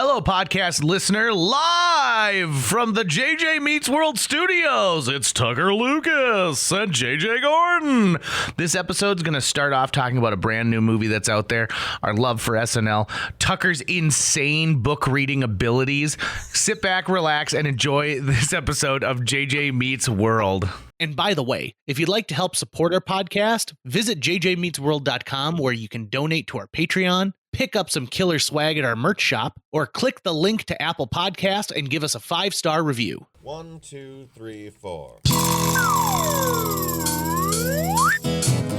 Hello, podcast listener, live from the JJ Meets World studios. It's Tucker Lucas and JJ Gordon. This episode's going to start off talking about a brand new movie that's out there, our love for SNL, Tucker's insane book reading abilities. Sit back, relax, and enjoy this episode of JJ Meets World. And by the way, if you'd like to help support our podcast, visit jjmeetsworld.com where you can donate to our Patreon, pick up some killer swag at our merch shop, or click the link to Apple Podcast and give us a 5-star review. 1, 2, 3, 4.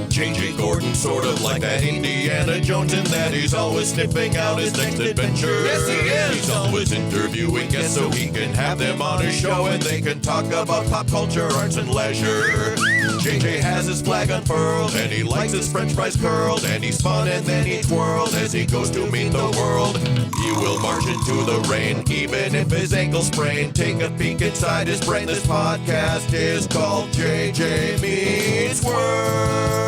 JJ Gordon, sort of like that Indiana Jones, in that he's always sniffing out his next adventure. Yes, he is. He's always interviewing guests so he can have them on his show and they can talk about pop culture, arts, and leisure. JJ has his flag unfurled and he likes his french fries curled, and he's fun and then he twirls as he goes to meet the world. He will march into the rain even if his ankle sprain. Take a peek inside his brain. This podcast is called JJ Meets World.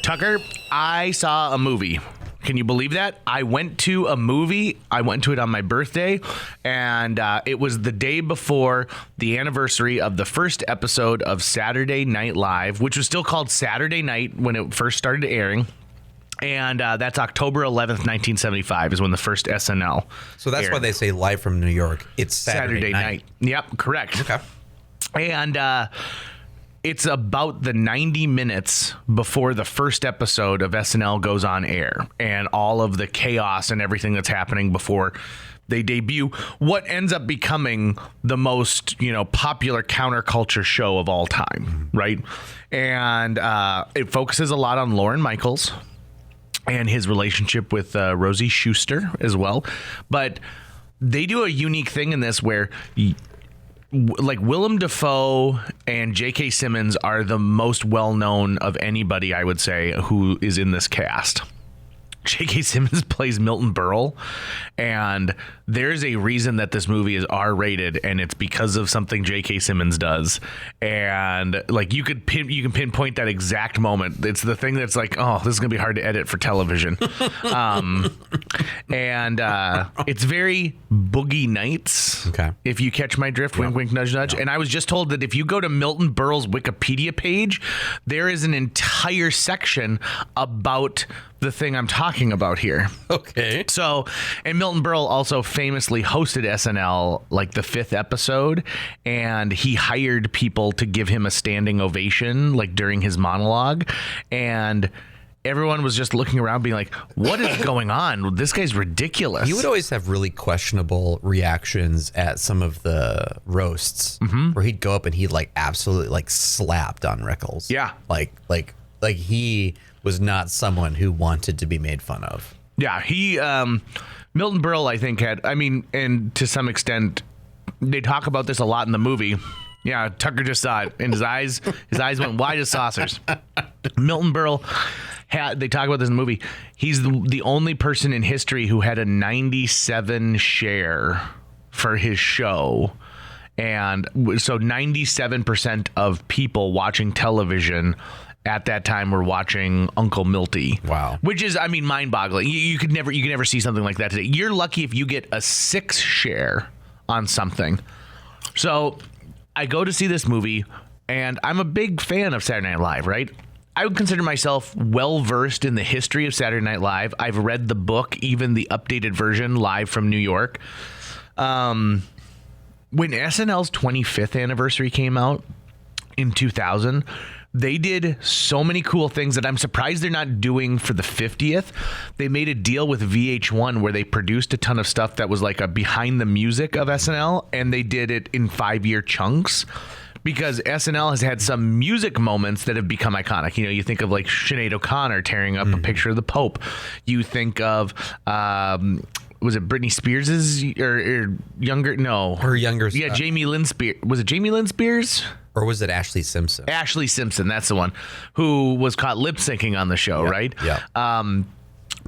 Tucker, I saw a movie. Can you believe that? I went to a movie. I went to it on my birthday, and it was the day before the anniversary of the first episode of Saturday Night Live, which was still called Saturday Night when it first started airing. And that's October 11th, 1975 is when the first SNL So that's aired. why they say live from New York. It's Saturday night. Yep, correct. Okay. And it's about the 90 minutes before the first episode of SNL goes on air and all of the chaos and everything that's happening before they debut what ends up becoming the most, popular counterculture show of all time, right? And it focuses a lot on Lorne Michaels and his relationship with Rosie Schuster as well. But they do a unique thing in this where like Willem Dafoe and J.K. Simmons are the most well-known of anybody, I would say, who is in this cast. J.K. Simmons plays Milton Berle, and there's a reason that this movie is R-rated, and it's because of something J.K. Simmons does. And like you can pinpoint that exact moment. It's the thing that's like, oh, this is gonna be hard to edit for television. And it's very Boogie Nights. Okay. If you catch my drift, wink, wink, nudge, nudge. And I was just told that if you go to Milton Berle's Wikipedia page, there is an entire section about the thing I'm talking about here. Okay. So, and Milton Berle also famously hosted SNL like the 5th episode, and he hired people to give him a standing ovation like during his monologue, and everyone was just looking around being like, what is going on? This guy's ridiculous. He would always have really questionable reactions at some of the roasts where he'd go up and he'd like absolutely like slapped on Rickles. Yeah. Like he was not someone who wanted to be made fun of. Yeah, he Milton Berle, I think, and to some extent, they talk about this a lot in the movie. Yeah, Tucker just saw it, and his eyes went wide as saucers. Milton Berle they talk about this in the movie. He's the only person in history who had a 97 share for his show. And so 97% of people watching television at that time were watching Uncle Milty. Wow. Which is, mind-boggling. You could never see something like that today. You're lucky if you get a 6 share on something. So I go to see this movie, and I'm a big fan of Saturday Night Live, right? I would consider myself well-versed in the history of Saturday Night Live. I've read the book, even the updated version, Live from New York. When SNL's 25th anniversary came out in 2000, they did so many cool things that I'm surprised they're not doing for the 50th. They made a deal with VH1 where they produced a ton of stuff that was like a behind the music of SNL, and they did it in 5-year chunks. Because SNL has had some music moments that have become iconic. You think of like Sinead O'Connor tearing up a picture of the Pope. You think of, was it Britney Spears's or younger? No. Her younger. Yeah, Jamie Lynn Spears. Was it Jamie Lynn Spears? Or was it Ashley Simpson? Ashley Simpson, that's the one, who was caught lip syncing on the show, right? Yeah.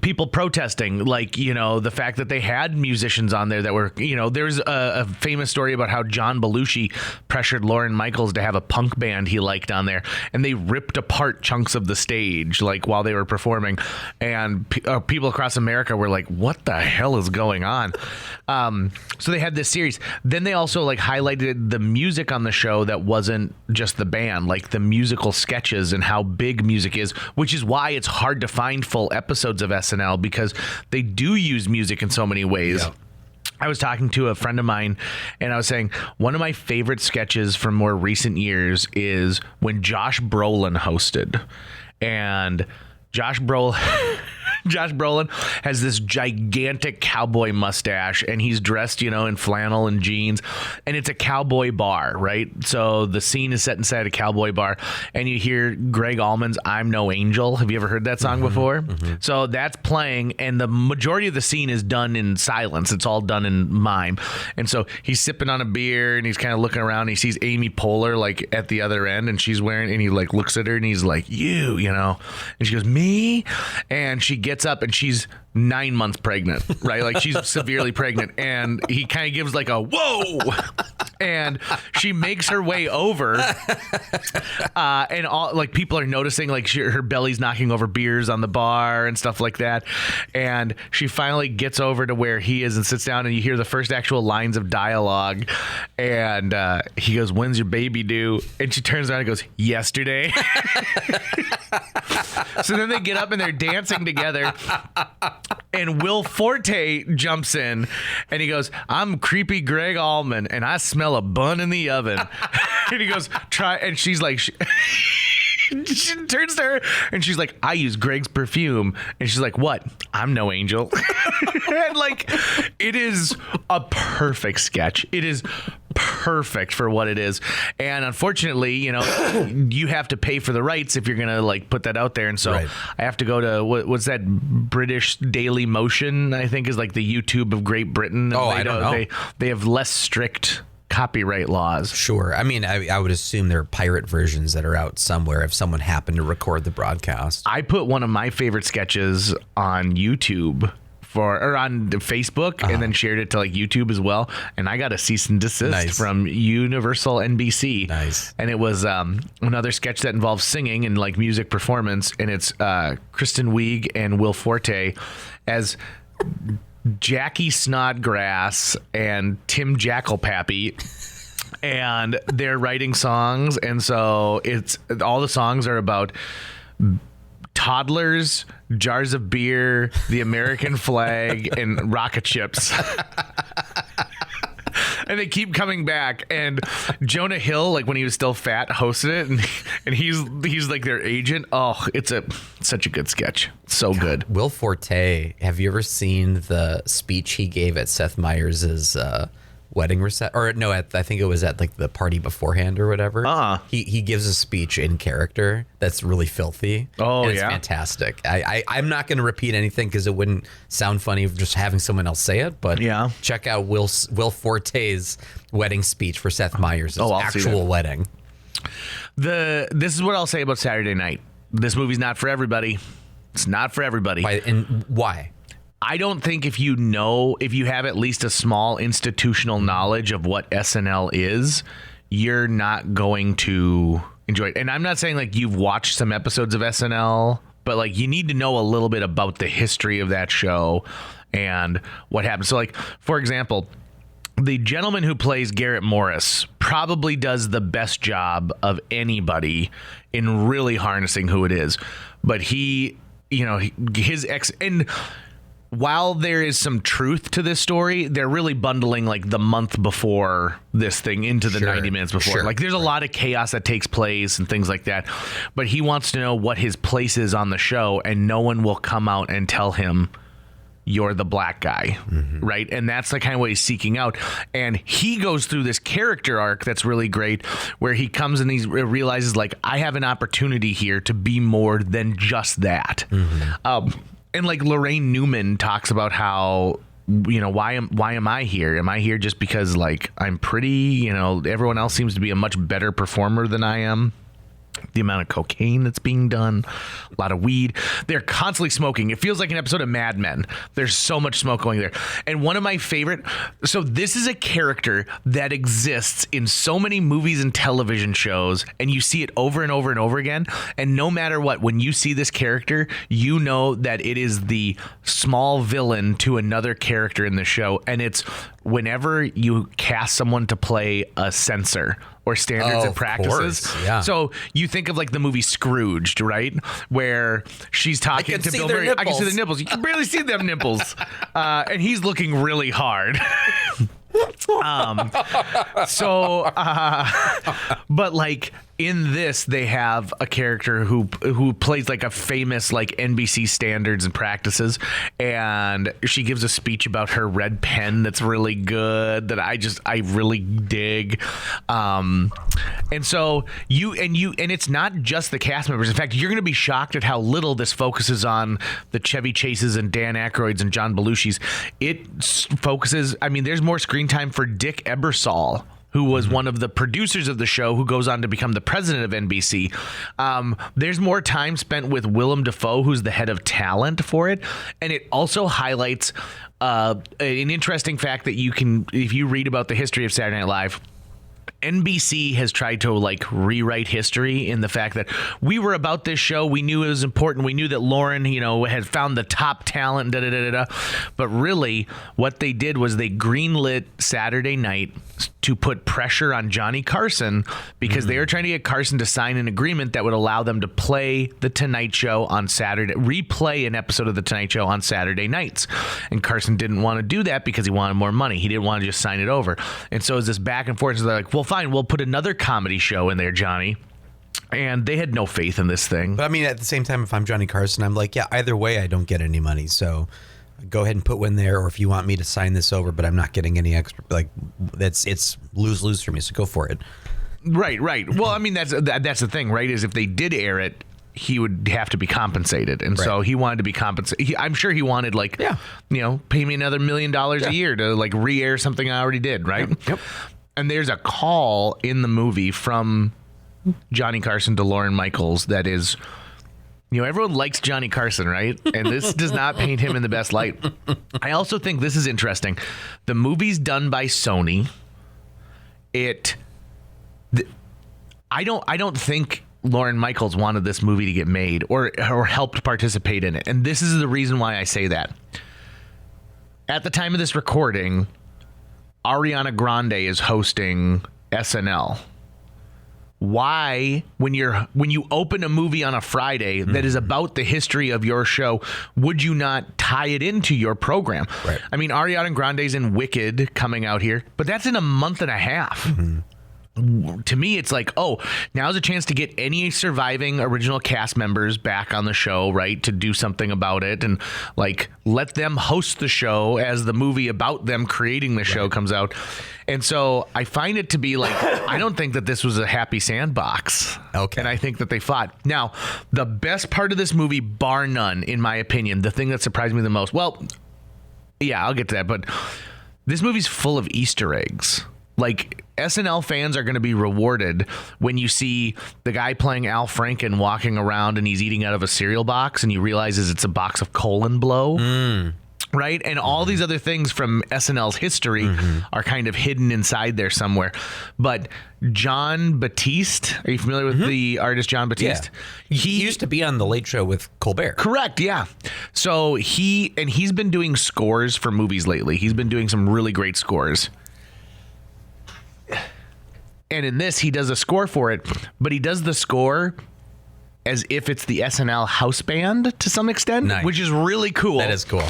people protesting, like, the fact that they had musicians on there that were, there's a famous story about how John Belushi pressured Lorne Michaels to have a punk band he liked on there, and they ripped apart chunks of the stage, like, while they were performing, and people across America were like, what the hell is going on? So they had this series. Then they also, like, highlighted the music on the show that wasn't just the band, like the musical sketches and how big music is, which is why it's hard to find full episodes of SNL, because they do use music in so many ways. Yeah. I was talking to a friend of mine, and I was saying one of my favorite sketches from more recent years is when Josh Brolin hosted. And Josh Brolin has this gigantic cowboy mustache, and he's dressed, in flannel and jeans, and it's a cowboy bar, right? So the scene is set inside a cowboy bar, and you hear Greg Allman's "I'm No Angel." Have you ever heard that song before? Mm-hmm. So that's playing, and the majority of the scene is done in silence. It's all done in mime. And so he's sipping on a beer, and he's kind of looking around, and he sees Amy Poehler, like, at the other end, and she's wearing, and he, like, looks at her, and he's like, you know, and she goes, me? And she gets up, and she's 9 months pregnant, right? Like, she's severely pregnant, and he kind of gives like a whoa, and she makes her way over, and all, like, people are noticing, like, her belly's knocking over beers on the bar and stuff like that, and she finally gets over to where he is and sits down, and you hear the first actual lines of dialogue, and he goes, when's your baby due? And she turns around and goes, yesterday. So then they get up and they're dancing together, and Will Forte jumps in, and he goes, I'm creepy Greg Allman, and I smell a bun in the oven. And he goes, try, and she's like, she turns to her, and she's like, I use Greg's perfume. And she's like, what? I'm no angel. And, like, it is a perfect sketch. It is perfect for what it is. And unfortunately, you have to pay for the rights if you're going to, like, put that out there. And so right. I have to go to, what's that, British Daily Motion, I think, is like the YouTube of Great Britain. Oh, I don't know. They have less strict copyright laws. Sure. I mean, I would assume there are pirate versions that are out somewhere if someone happened to record the broadcast. I put one of my favorite sketches on YouTube or on Facebook, and then shared it to, like, YouTube as well, and I got a cease and desist from Universal NBC. Nice. And it was another sketch that involves singing and, like, music performance, and it's Kristen Wiig and Will Forte as Jackie Snodgrass and Tim Jackalpappy, and they're writing songs, and so it's all the songs are about toddlers, jars of beer, the American flag, and rocket chips. And they keep coming back, and Jonah Hill, like, when he was still fat, hosted it, and he's like their agent. Oh, it's such a good sketch. So good. Will Forte, have you ever seen the speech he gave at Seth Meyers' wedding reception? Or no, I think it was at, like, the party beforehand or whatever. He gives a speech in character that's really filthy. Oh, and it's fantastic. I'm not going to repeat anything because it wouldn't sound funny just having someone else say it. But yeah, check out Will Forte's wedding speech for Seth Meyers' actual wedding. This is what I'll say about Saturday Night. This movie's not for everybody. It's not for everybody. Why? I don't think if you have at least a small institutional knowledge of what SNL is, you're not going to enjoy it. And I'm not saying, like, you've watched some episodes of SNL, but, like, you need to know a little bit about the history of that show and what happened. So, like, for example, the gentleman who plays Garrett Morris probably does the best job of anybody in really harnessing who it is. But while there is some truth to this story, they're really bundling, like, the month before this thing into the 90 minutes before. Sure. Like, there's a lot of chaos that takes place and things like that. But he wants to know what his place is on the show, and no one will come out and tell him, you're the black guy, right? And that's the kind of what he's seeking out. And he goes through this character arc that's really great, where he comes and he realizes, like, I have an opportunity here to be more than just that. And, like, Lorraine Newman talks about how, why am I here? Am I here just because, like, I'm pretty? Everyone else seems to be a much better performer than I am. the amount of cocaine that's being done, a lot of weed. They're constantly smoking. It feels like an episode of Mad Men. There's so much smoke going there. And one of my favorite, so this is a character that exists in so many movies and television shows, and you see it over and over and over again. And no matter what, when you see this character, you know that it is the small villain to another character in the show. And it's whenever you cast someone to play a censor or standards and practices. Yeah. So you think of like the movie Scrooged, right? Where she's talking to Bill Murray. I can see the nipples. You can barely see them nipples. And he's looking really hard. But like in this, they have a character who plays like a famous like NBC standards and practices, and she gives a speech about her red pen that's really good that I really dig. And so and it's not just the cast members. In fact, you're going to be shocked at how little this focuses on the Chevy Chases and Dan Aykroyds and John Belushis. It focuses. I mean, there's more screen time for Dick Ebersol, who was one of the producers of the show, who goes on to become the president of NBC. There's more time spent with Willem Dafoe, who's the head of talent for it. And it also highlights an interesting fact that you can, if you read about the history of Saturday Night Live, NBC has tried to like rewrite history in the fact that we were about this show. We knew it was important. We knew that Lauren, had found the top talent, But really what they did was they greenlit Saturday Night to put pressure on Johnny Carson because they were trying to get Carson to sign an agreement that would allow them to play The Tonight Show on Saturday, replay an episode of The Tonight Show on Saturday nights. And Carson didn't want to do that because he wanted more money. He didn't want to just sign it over. And so it was this back and forth. So they're like, well, fine, we'll put another comedy show in there, Johnny. And they had no faith in this thing. But I mean, at the same time, if I'm Johnny Carson, I'm like, yeah, either way, I don't get any money. So go ahead and put one there. Or if you want me to sign this over, but I'm not getting any extra, like it's lose for me. So go for it. Right. Well, I mean, that's the thing, right? Is if they did air it, he would have to be compensated. And so he wanted to be compensated. I'm sure he wanted pay me another $1 million a year to like re-air something I already did. Right. Yep. And there's a call in the movie from Johnny Carson to Lorne Michaels that is, everyone likes Johnny Carson, right? And this does not paint him in the best light. I also think this is interesting. The movie's done by Sony. I don't think Lorne Michaels wanted this movie to get made or helped participate in it. And this is the reason why I say that. At the time of this recording, Ariana Grande is hosting SNL. Why, when you open a movie on a Friday that is about the history of your show, would you not tie it into your program? Right. I mean, Ariana Grande's in Wicked coming out here, but that's in a month and a half. Mm-hmm. To me, it's like, now's a chance to get any surviving original cast members back on the show, right? To do something about it and like let them host the show as the movie about them creating the show comes out. And so I find it to be like, I don't think that this was a happy sandbox. Okay. And I think that they fought. Now, the best part of this movie, bar none, in my opinion, the thing that surprised me the most, well, yeah, I'll get to that. But this movie's full of Easter eggs. Like, SNL fans are going to be rewarded when you see the guy playing Al Franken walking around and he's eating out of a cereal box and you realizes it's a box of colon blow. Right? And all these other things from SNL's history are kind of hidden inside there somewhere. But John Batiste, are you familiar with the artist John Batiste? Yeah. He used to be on The Late Show with Colbert. Correct, yeah. So he's been doing scores for movies lately. He's been doing some really great scores. And in this, he does a score for it, but he does the score as if it's the SNL house band to some extent, which is really cool. That is cool.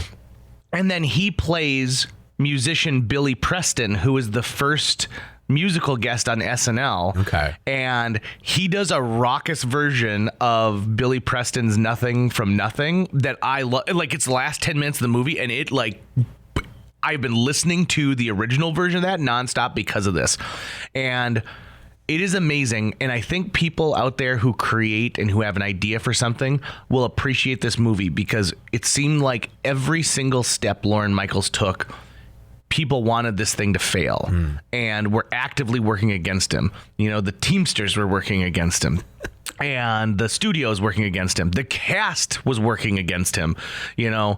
And then he plays musician Billy Preston, who is the first musical guest on SNL. Okay. And he does a raucous version of Billy Preston's Nothing from Nothing that I love. Like, it's the last 10 minutes of the movie, and it like... I've been listening to the original version of that nonstop because of this. And it is amazing. And I think people out there who create and who have an idea for something will appreciate this movie because it seemed like every single step Lorne Michaels took, people wanted this thing to fail and were actively working against him. The Teamsters were working against him. and the studio is working against him. The cast was working against him. Was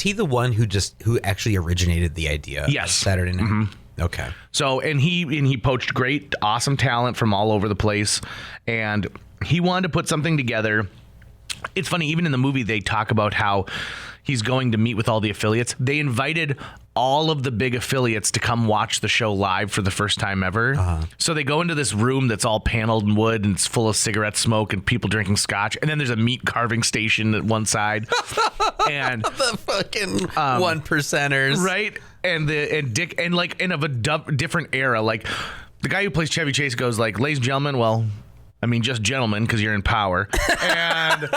he the one who actually originated the idea? Yes. Of Saturday Night. Mm-hmm. Okay. So and he poached great, awesome talent from all over the place, and he wanted to put something together. It's funny, even in the movie, they talk about how he's going to meet with all the affiliates. They invited all of the big affiliates to come watch the show live for the first time ever. So they go into this room that's all paneled in wood and it's full of cigarette smoke and people drinking scotch. And then there's a meat carving station at one side. And the fucking one percenters. Right? And Dick, and like in of a different era, like the guy who plays Chevy Chase goes like, ladies and gentlemen, well, I mean, just gentlemen, because you're in power. And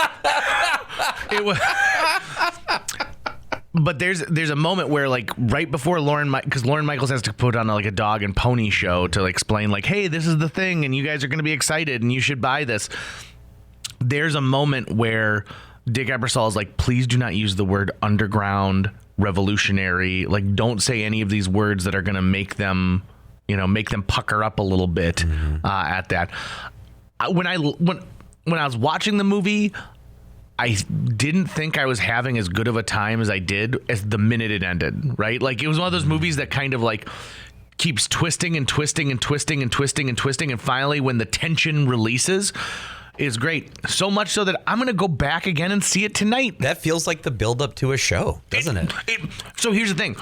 it was... But there's a moment where, like, right before because Lorne Michaels has to put on like a dog and pony show to like, explain like, hey, this is the thing and you guys are going to be excited and you should buy this. There's a moment where Dick Ebersol is like, please do not use the word underground, revolutionary. Like, don't say any of these words that are going to make them pucker up a little bit at that. When I was watching the movie, I didn't think I was having as good of a time as I did as the minute it ended, right? Like, it was one of those movies that kind of like keeps twisting and twisting and twisting and twisting and twisting. And finally, when the tension releases, is great. So much so that I'm going to go back again and see it tonight. That feels like the build up to a show, doesn't it? So here's the thing.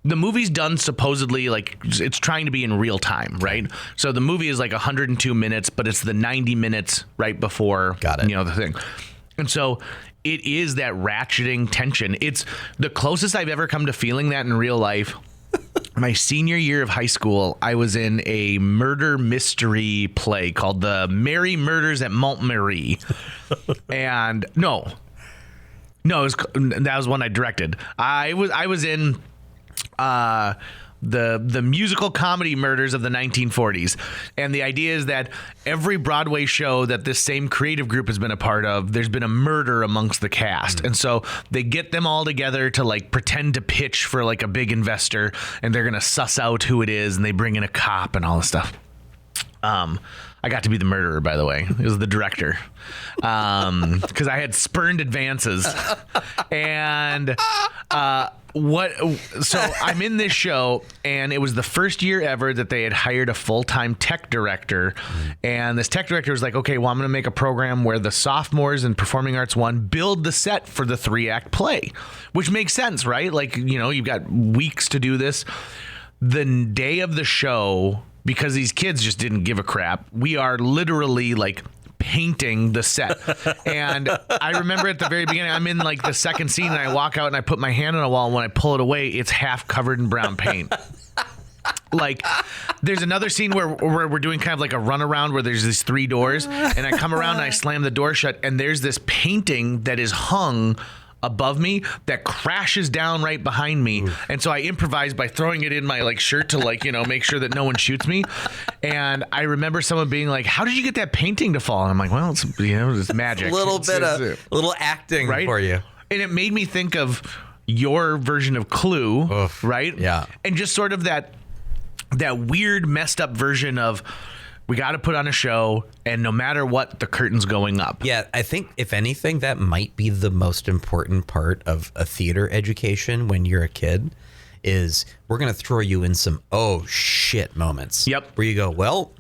The movie's done supposedly like it's trying to be in real time, right? So the movie is like 102 minutes, but it's the 90 minutes right before the thing. And so it is that ratcheting tension. It's the closest I've ever come to feeling that in real life. My senior year of high school, I was in a murder mystery play called The Merry Murders at Montmartre. And that was one I directed. I was in the musical comedy murders of the 1940s. And the idea is that every Broadway show that this same creative group has been a part of, there's been a murder amongst the cast. And so they get them all together to like pretend to pitch for like a big investor, and they're going to suss out who it is, and they bring in a cop and all this stuff. I got to be the murderer, by the way. It was the director. Because I had spurned advances. And so I'm in this show, and it was the first year ever that they had hired a full-time tech director. And this tech director was like, okay, well, I'm going to make a program where the sophomores in Performing Arts 1 build the set for the 3-act play, which makes sense, right? Like, you've got weeks to do this. The day of the show, because these kids just didn't give a crap, we are literally like painting the set. And I remember at the very beginning, I'm in like the second scene, and I walk out and I put my hand on a wall, and when I pull it away, it's half covered in brown paint. Like, there's another scene where we're doing kind of like a runaround where there's these 3 doors, and I come around and I slam the door shut, and there's this painting that is hung above me that crashes down right behind me. And so I improvise by throwing it in my like shirt to like, make sure that no one shoots me. And I remember someone being like, how did you get that painting to fall? And I'm like, well, it's magic. A little acting right? for you. And it made me think of your version of Clue, right? Yeah. And just sort of that weird messed up version of, we got to put on a show, and no matter what, the curtain's going up. Yeah, I think, if anything, that might be the most important part of a theater education when you're a kid, is we're going to throw you in some oh shit moments. Yep. Where you go, well,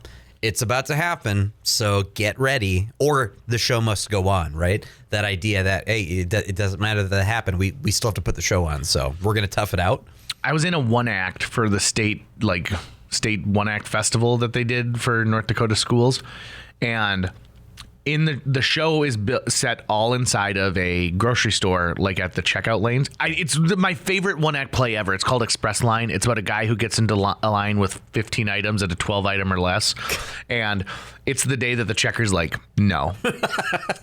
it's about to happen, so get ready, or the show must go on, right? That idea that, hey, it doesn't matter that happened, we still have to put the show on, so we're going to tough it out. I was in a 1-act for the state 1-act festival that they did for North Dakota schools, and in the show is set all inside of a grocery store, like at the checkout lanes. It's my favorite 1-act play ever. It's called Express Line. It's about a guy who gets into a line with 15 items at a 12 item or less, and it's the day that the checker's like, no,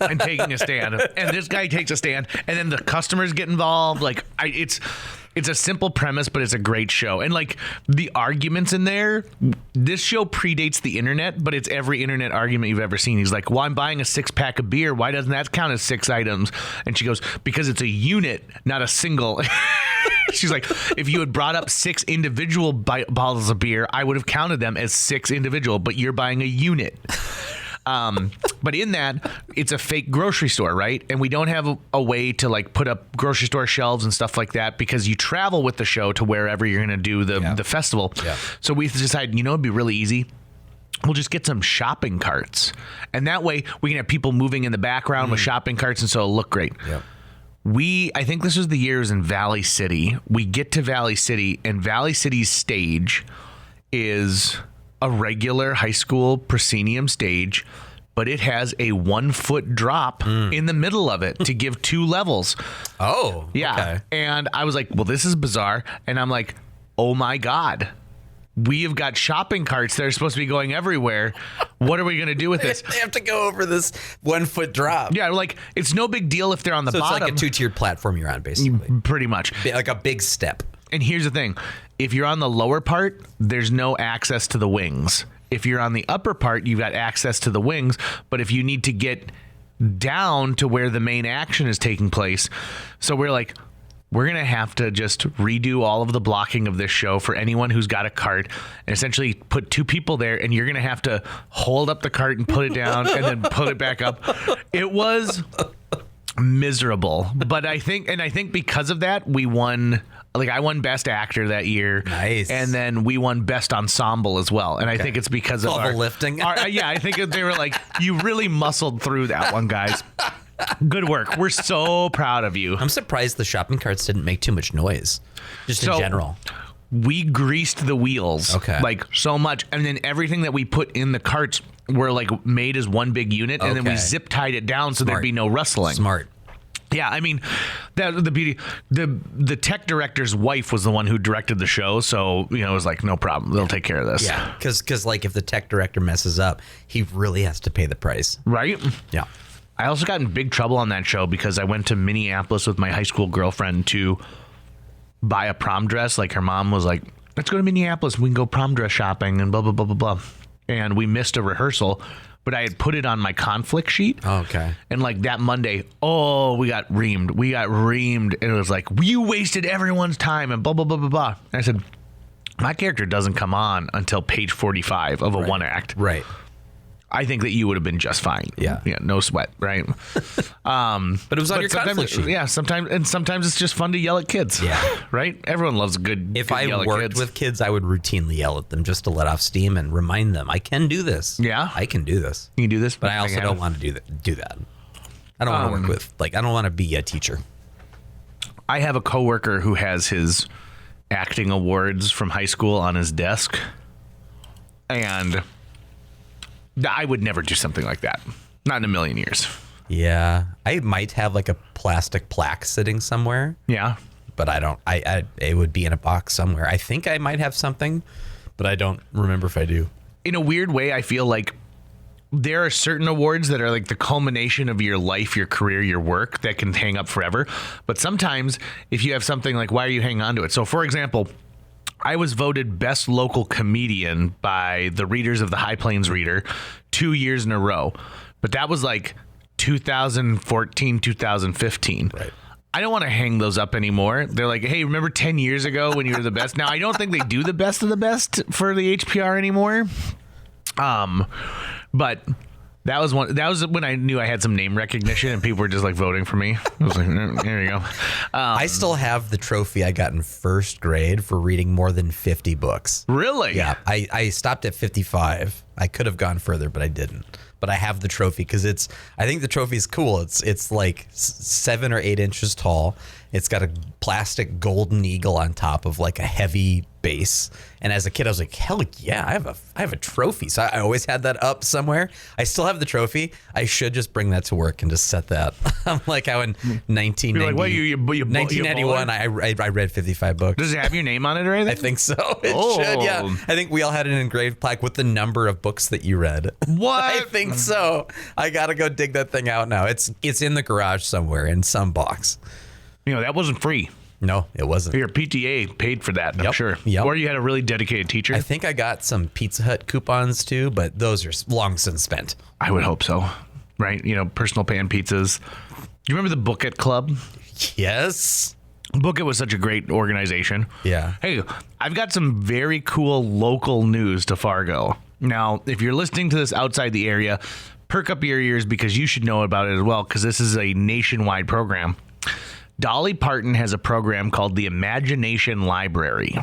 and taking a stand, and this guy takes a stand, and then the customers get involved. Like, it's a simple premise, but it's a great show. And like the arguments in there, this show predates the internet, but it's every internet argument you've ever seen. He's like, well, I'm buying a 6-pack of beer. Why doesn't that count as 6 items? And she goes, because it's a unit, not a single. She's like, if you had brought up 6 individual bottles of beer, I would have counted them as 6 individual, but you're buying a unit. But in that, it's a fake grocery store, right? And we don't have a way to like put up grocery store shelves and stuff like that because you travel with the show to wherever you're going to do the festival. Yeah. So we decided, it'd be really easy. We'll just get some shopping carts. And that way we can have people moving in the background with shopping carts, and so it'll look great. Yep. I think this was the years in Valley City. We get to Valley City, and Valley City's stage is a regular high school proscenium stage, but it has a 1 foot drop in the middle of it to give 2 levels. Oh, yeah. Okay. And I was like, well, this is bizarre. And I'm like, oh my God. We have got shopping carts that are supposed to be going everywhere. What are we going to do with this? They have to go over this 1 foot drop. Yeah, like it's no big deal if they're on the bottom. It's like a 2-tiered platform you're on, basically. Pretty much. Like a big step. And here's the thing. If you're on the lower part, there's no access to the wings. If you're on the upper part, you've got access to the wings. But if you need to get down to where the main action is taking place, so we're like, we're going to have to just redo all of the blocking of this show for anyone who's got a cart and essentially put 2 people there, and you're going to have to hold up the cart and put it down and then put it back up. It was miserable, but I think because of that, we won. Like I won Best Actor that year. Nice. And then we won Best Ensemble as well. And I think it's because of our lifting. I think they were like, you really muscled through that one, guys. Good work. We're so proud of you. I'm surprised the shopping carts didn't make too much noise, just in general. We greased the wheels, like so much, and then everything that we put in the carts were like made as one big unit, and then we zip tied it down so there'd be no rustling. Smart. Yeah, I mean, the beauty. The tech director's wife was the one who directed the show, so it was like no problem. They'll take care of this. Yeah, because like if the tech director messes up, he really has to pay the price. Right? Yeah. I also got in big trouble on that show because I went to Minneapolis with my high school girlfriend to buy a prom dress. Like her mom was like, let's go to Minneapolis. We can go prom dress shopping and blah, blah, blah, blah, blah. And we missed a rehearsal, but I had put it on my conflict sheet. Oh, okay. And like that Monday, we got reamed. And it was like, you wasted everyone's time and blah, blah, blah, blah, blah. And I said, my character doesn't come on until page 45 of a one act. Right. I think that you would have been just fine. Yeah. No sweat, right? But it was on your conflict sheet. Yeah, sometimes it's just fun to yell at kids. Yeah. Right? Everyone loves a good If good I yell at worked kids. with kids, I would routinely yell at them just to let off steam and remind them, I can do this. Yeah? I can do this. You can do this. But I also don't want to do that. I don't want to work with, I don't want to be a teacher. I have a coworker who has his acting awards from high school on his desk. And I would never do something like that. Not in a million years. Yeah. I might have like a plastic plaque sitting somewhere. Yeah. But I don't. It would be in a box somewhere. I think I might have something, but I don't remember if I do. In a weird way, I feel like there are certain awards that are like the culmination of your life, your career, your work that can hang up forever. But sometimes if you have something like, why are you hanging on to it? So for example, I was voted best local comedian by the readers of the High Plains Reader 2 years in a row. But that was like 2014, 2015. Right. I don't want to hang those up anymore. They're like, hey, remember 10 years ago when you were the best? Now, I don't think they do the best of the best for the HPR anymore. But that was when I knew I had some name recognition and people were just like voting for me. I was like, there you go. I still have the trophy I got in first grade for reading more than 50 books. Really? Yeah. I stopped at 55. I could have gone further, but I didn't. But I have the trophy because I think the trophy is cool. It's like 7 or 8 inches tall. It's got a plastic golden eagle on top of like a heavy base. And as a kid, I was like, hell yeah, I have a trophy. So I always had that up somewhere. I still have the trophy. I should just bring that to work and just set that. I'm like how in 1991, I read 55 books. Does it have your name on it or anything? I think so. It should, yeah. I think we all had an engraved plaque with the number of books that you read. What? I think so. I got to go dig that thing out now. It's in the garage somewhere in some box. That wasn't free. No, it wasn't. Your PTA paid for that, I'm sure. Yep. Or you had a really dedicated teacher. I think I got some Pizza Hut coupons too, but those are long since spent. I would hope so. Right? Personal pan pizzas. You remember the Book It Club? Yes. Book It was such a great organization. Yeah. Hey, I've got some very cool local news to Fargo. Now, if you're listening to this outside the area, perk up your ears because you should know about it as well, because this is a nationwide program. Dolly Parton has a program called the Imagination Library.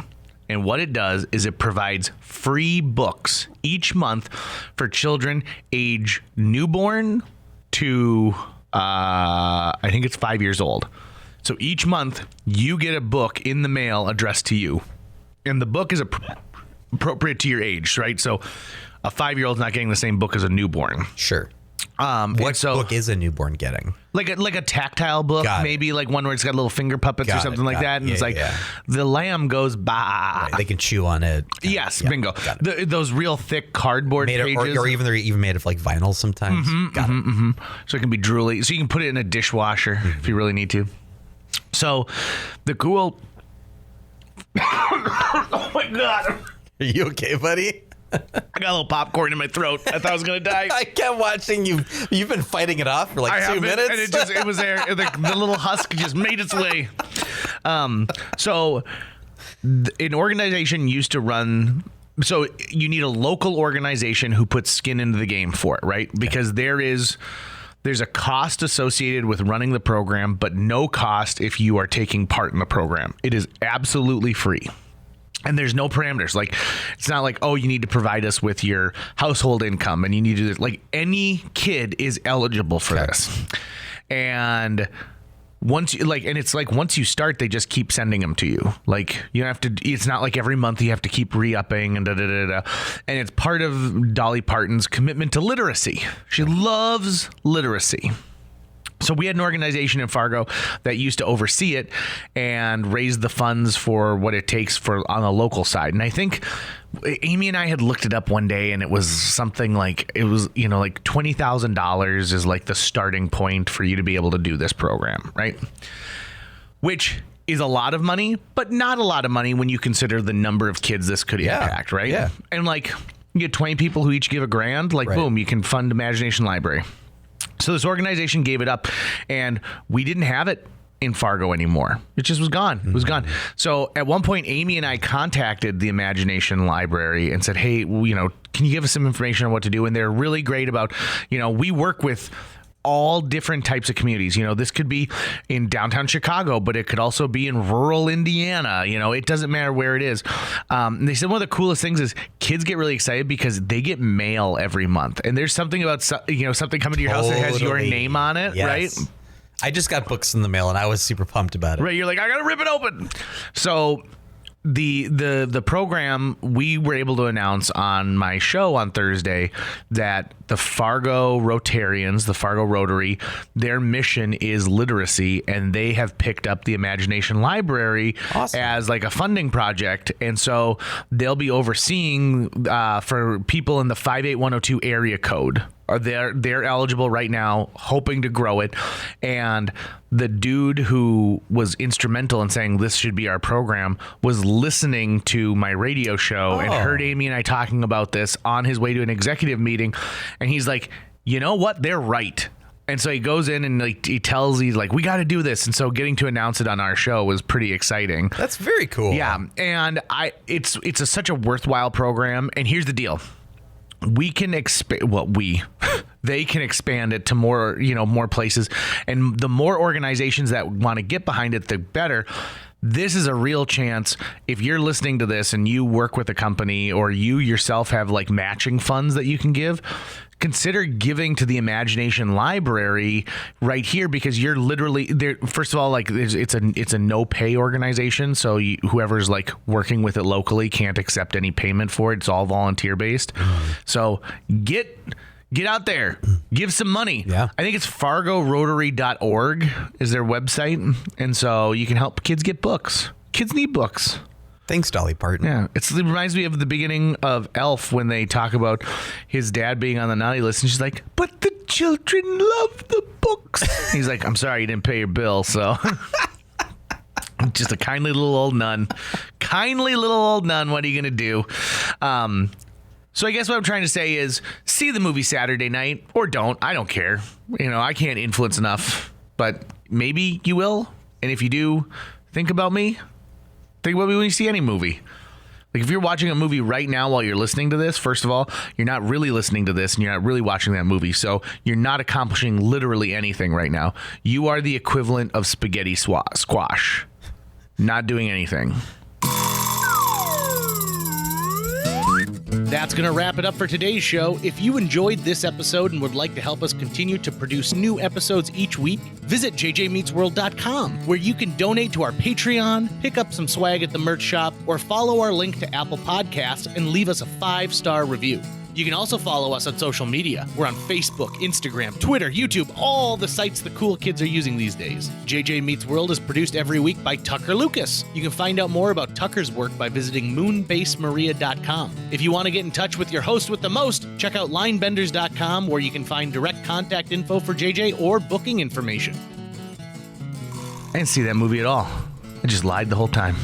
And what it does is it provides free books each month for children age newborn to, I think it's 5 years old. So each month you get a book in the mail addressed to you. And the book is appropriate to your age, right? So a 5-year-old's not getting the same book as a newborn. Sure. What book is a newborn getting? Like a tactile book, maybe like one where it's got little finger puppets or something like that. And it's like the lamb goes by. Right, they can chew on it. Yes, bingo. Those real thick cardboard pages. Or even they're even made of like vinyl sometimes. So it can be drooly. So you can put it in a dishwasher if you really need to. So the cool... Oh my God. Are you okay, buddy? I got a little popcorn in my throat. I thought I was going to die. I kept watching you. You've been fighting it off for like 2 minutes. And it was there. The little husk just made its way. So an organization used to run... So you need a local organization who puts skin into the game for it, right? Because there's a cost associated with running the program, but no cost if you are taking part in the program. It is absolutely free. And there's no parameters. Like, it's not like, oh, you need to provide us with your household income and you need to do this. Like, any kid is eligible for this. And once you start, they just keep sending them to you. Like, you don't have to, it's not like every month you have to keep re-upping and And it's part of Dolly Parton's commitment to literacy. She loves literacy. So we had an organization in Fargo that used to oversee it and raise the funds for what it takes for on the local side. And I think Amy and I had looked it up one day, and it was something like, it was, like $20,000 is like the starting point for you to be able to do this program, right? Which is a lot of money, but not a lot of money when you consider the number of kids this could impact, right? Yeah. And like, you get 20 people who each give $1,000, like boom, you can fund Imagination Library. So this organization gave it up, and we didn't have it in Fargo anymore. It just was gone. It was gone. So at one point, Amy and I contacted the Imagination Library and said, hey, can you give us some information on what to do? And they're really great about, we work with all different types of communities. This could be in downtown Chicago, but it could also be in rural Indiana. It doesn't matter where it is. And they said one of the coolest things is kids get really excited because they get mail every month. And there's something about, something coming to your house that has your name on it, right? I just got books in the mail and I was super pumped about it. Right. You're like, I got to rip it open. So the program, we were able to announce on my show on Thursday that the Fargo Rotarians, the Fargo Rotary, their mission is literacy, and they have picked up the Imagination Library as like a funding project. And so they'll be overseeing for people in the 58102 area code. They're eligible right now, hoping to grow it. And the dude who was instrumental in saying this should be our program was listening to my radio show and heard Amy and I talking about this on his way to an executive meeting. And he's like, you know what? They're right. And so he goes in and he's like, we got to do this. And so getting to announce it on our show was pretty exciting. That's very cool. Yeah. And it's such a worthwhile program. And here's the deal. We can they can expand it to more, more places. And the more organizations that want to get behind it, the better. This is a real chance. If you're listening to this and you work with a company or you yourself have like matching funds that you can give, consider giving to the Imagination Library right here, because you're literally there. First of all, like it's a no pay organization. So whoever's like working with it locally can't accept any payment for it. It's all volunteer based. So get out there, give some money. Yeah. I think it's fargorotary.org is their website. And so you can help kids get books. Kids need books. Thanks, Dolly Parton. Yeah, it reminds me of the beginning of Elf when they talk about his dad being on the naughty list, and she's like, "But the children love the books." He's like, "I'm sorry, you didn't pay your bill, so." Just a kindly little old nun. Kindly little old nun. What are you gonna do? So I guess what I'm trying to say is, see the movie Saturday night, or don't. I don't care. I can't influence enough, but maybe you will. And if you do, think about me. Think about me when you see any movie. Like, if you're watching a movie right now while you're listening to this, first of all, you're not really listening to this and you're not really watching that movie. So you're not accomplishing literally anything right now. You are the equivalent of spaghetti squash. Not doing anything. That's going to wrap it up for today's show. If you enjoyed this episode and would like to help us continue to produce new episodes each week, visit jjmeetsworld.com, where you can donate to our Patreon, pick up some swag at the merch shop, or follow our link to Apple Podcasts and leave us a 5-star review. You can also follow us on social media. We're on Facebook, Instagram, Twitter, YouTube, all the sites the cool kids are using these days. JJ Meets World is produced every week by Tucker Lucas. You can find out more about Tucker's work by visiting moonbasemaria.com. If you want to get in touch with your host with the most, check out linebenders.com, where you can find direct contact info for JJ or booking information. I didn't see that movie at all. I just lied the whole time.